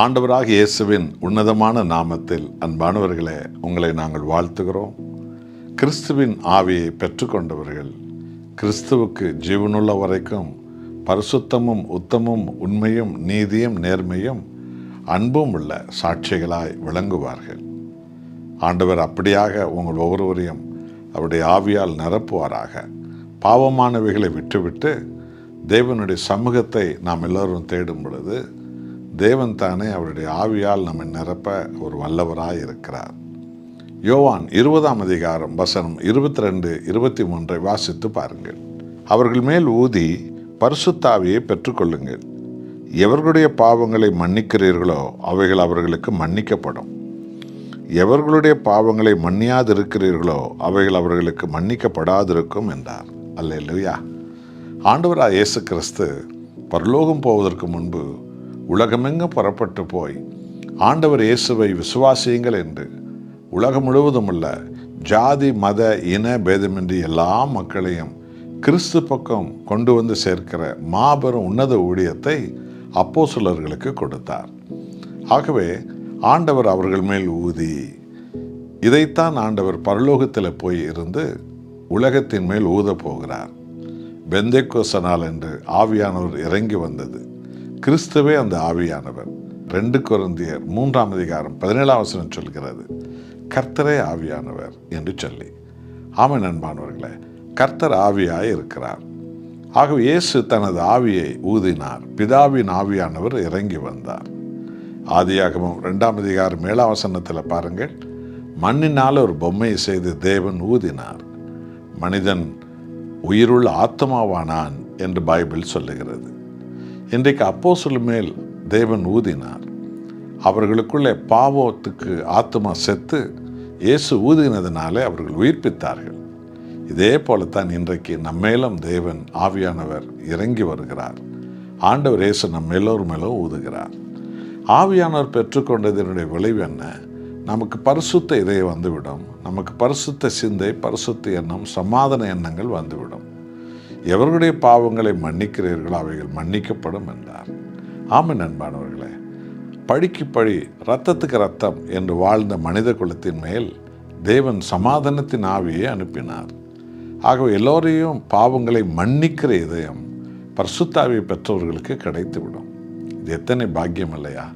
ஆண்டவராகிய இயேசுவின் உன்னதமான நாமத்தில் அன்பானவர்களே, உங்களை நாங்கள் வாழ்த்துகிறோம். கிறிஸ்துவின் ஆவியை பெற்றுக்கொண்டவர்கள், கிறிஸ்துவுக்கு ஜீவனுள்ள வரைக்கும் பரிசுத்தமும் உத்தமும் உண்மையும் நீதியும் நேர்மையும் அன்பும் உள்ள சாட்சிகளாய் விளங்குவார்கள். ஆண்டவர் அப்படியாக உங்கள் ஒவ்வொருவரையும் அவருடைய ஆவியால் நிரப்புவாராக. பாவமானவைகளை விட்டுவிட்டு தேவனுடைய சமூகத்தை நாம் எல்லோரும் தேடும் பொழுது தேவன் தானே அவருடைய ஆவியால் நம்மை நிரப்ப ஒரு வல்லவராய் இருக்கிறார். யோவான் 20ஆம் அதிகாரம் வசனம் 22, 23 வாசித்து பாருங்கள். அவர்கள் மேல் ஊதி பரிசுத்த ஆவியை பெற்றுக்கொள்ளுங்கள். எவர்களுடைய பாவங்களை மன்னிக்கிறீர்களோ அவைகள் அவர்களுக்கு மன்னிக்கப்படும். எவர்களுடைய பாவங்களை மன்னியாதிருக்கிறீர்களோ அவைகள் அவர்களுக்கு மன்னிக்கப்படாதிருக்கும் என்றார். அல்லேலூயா. ஆண்டவராகிய இயேசு கிறிஸ்து பரலோகம் போவதற்கு முன்பு உலகமெங்கும் புறப்பட்டு போய் ஆண்டவர் இயேசுவை விசுவாசியுங்கள் என்று உலகம் முழுவதும் உள்ள ஜாதி மத இன பேதமின்றி எல்லா மக்களையும் கிறிஸ்து பக்கம் கொண்டு வந்து சேர்க்கிற மாபெரும் உன்னத ஊழியத்தை அப்போஸ்தலர்களுக்கு கொடுத்தார். ஆகவே ஆண்டவர் அவர்கள் மேல் ஊதி, இதைத்தான் ஆண்டவர் பரலோகத்தில் போய் இருந்து உலகத்தின் மேல் ஊத போகிறார். பெந்தேக்கோஸ்து நாள் என்று ஆவியானவர் இறங்கி வந்தது. கிறிஸ்துவே அந்த ஆவியானவர். 2 கொரிந்தியர் 3ஆம் அதிகாரம் 17ஆம் வசனம் சொல்கிறது, கர்த்தரே ஆவியானவர் என்று சொல்லி. ஆமென் அன்பானவர்களே, கர்த்தர் ஆவியாய் இருக்கிறார். ஆகவே இயேசு தனது ஆவியை ஊதினார். பிதாவின் ஆவியானவர் இறங்கி வந்தார். ஆதியாகமம் 2ஆம் அதிகாரம் 7ஆம் வசனத்தில் பாருங்கள், மண்ணினால் ஒரு பொம்மையை செய்து தேவன் ஊதினார். மனிதன் உயிருள்ள ஆத்மாவானான் என்று பைபிள் சொல்லுகிறது. இன்றைக்கு அப்போஸ்தலர் மேல் தேவன் ஊதினார். அவர்களுக்குள்ளே பாவத்துக்கு ஆத்மா செத்து இயேசு ஊதினதினாலே அவர்கள் உயிர்ப்பித்தார்கள். இதே போலத்தான் இன்றைக்கு நம்மேலும் தேவன் ஆவியானவர் இறங்கி வருகிறார். ஆண்டவர் இயேசு நம்ம எல்லோரும் மேலும் ஊதுகிறார். ஆவியானவர் பெற்றுக்கொண்டதனுடைய விளைவு என்ன? நமக்கு பரிசுத்த இதயம் வந்துவிடும். நமக்கு பரிசுத்த சிந்தை, பரிசுத்த எண்ணம், சமாதான எண்ணங்கள் வந்துவிடும். எவர்களுடைய பாவங்களை மன்னிக்கிறீர்களோ அவைகள் மன்னிக்கப்படும் என்றார். ஆமென் அன்பானவர்களே, பழிக்கு பழி, இரத்தத்துக்கு இரத்தம் என்று வாழ்ந்த மனித குலத்தின் மேல் தேவன் சமாதானத்தின் ஆவியை அனுப்பினார். ஆகவே எல்லோரையும் பாவங்களை மன்னிக்கிற இதயம் பரிசுத்த ஆவியை பெற்றவர்களுக்கு கிடைத்துவிடும். இது எத்தனை பாக்கியம் இல்லையா?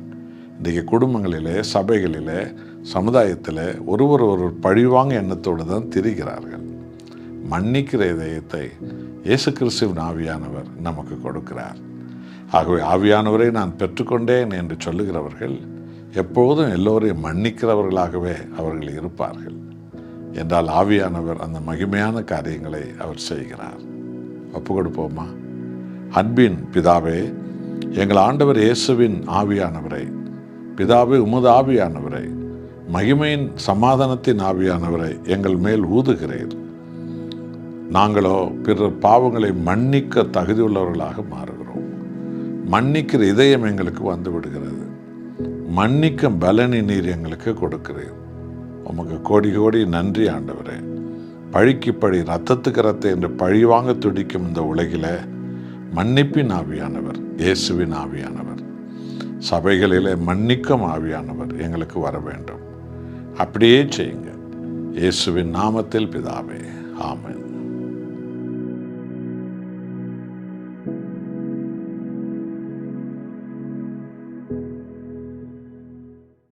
இன்றைக்கு குடும்பங்களிலே, சபைகளிலே, சமுதாயத்தில் ஒருவர் பழிவாங்க எண்ணத்தோடு தான் திரிகிறார்கள். மன்னிக்கிற இதயத்தை இயேசு கிறிஸ்துவின் ஆவியானவர் நமக்கு கொடுக்கிறார். ஆகவே ஆவியானவரை நான் பெற்றுக்கொண்டேன் என்று சொல்லுகிறவர்கள் எப்போதும் எல்லோரையும் மன்னிக்கிறவர்களாகவே அவர்கள் இருப்பார்கள். என்றால் ஆவியானவர் அந்த மகிமையான காரியங்களை அவர் செய்கிறார். ஒப்பு கொடுப்போமா? அன்பின் பிதாவே, எங்கள் ஆண்டவர் இயேசுவின் ஆவியானவரை, பிதாவே உமது ஆவியானவரை, மகிமையின் சமாதானத்தின் ஆவியானவரை எங்கள் மேல் ஊதுகிறீர். நாங்களோ பிறர் பாவங்களை மன்னிக்க தகுதியுள்ளவர்களாக மாறுகிறோம். மன்னிக்கிற இதயம் எங்களுக்கு வந்து விடுகிறது. மன்னிக்கும் பலனை நீர் எங்களுக்கு கொடுக்கிறீர். உமக்கு கோடி கோடி நன்றி ஆண்டவரே. பழிக்கு பழி, இரத்தத்துக்கு இரத்தம் என்று பழிவாங்க துடிக்கும் இந்த உலகில மன்னிப்பின் ஆவியானவர், இயேசுவின் ஆவியானவர், சபைகளிலே மன்னிக்கும் ஆவியானவர் எங்களுக்கு வர வேண்டும். அப்படியே செய்யுங்க. இயேசுவின் நாமத்தில் பிதாவே, ஆமென்.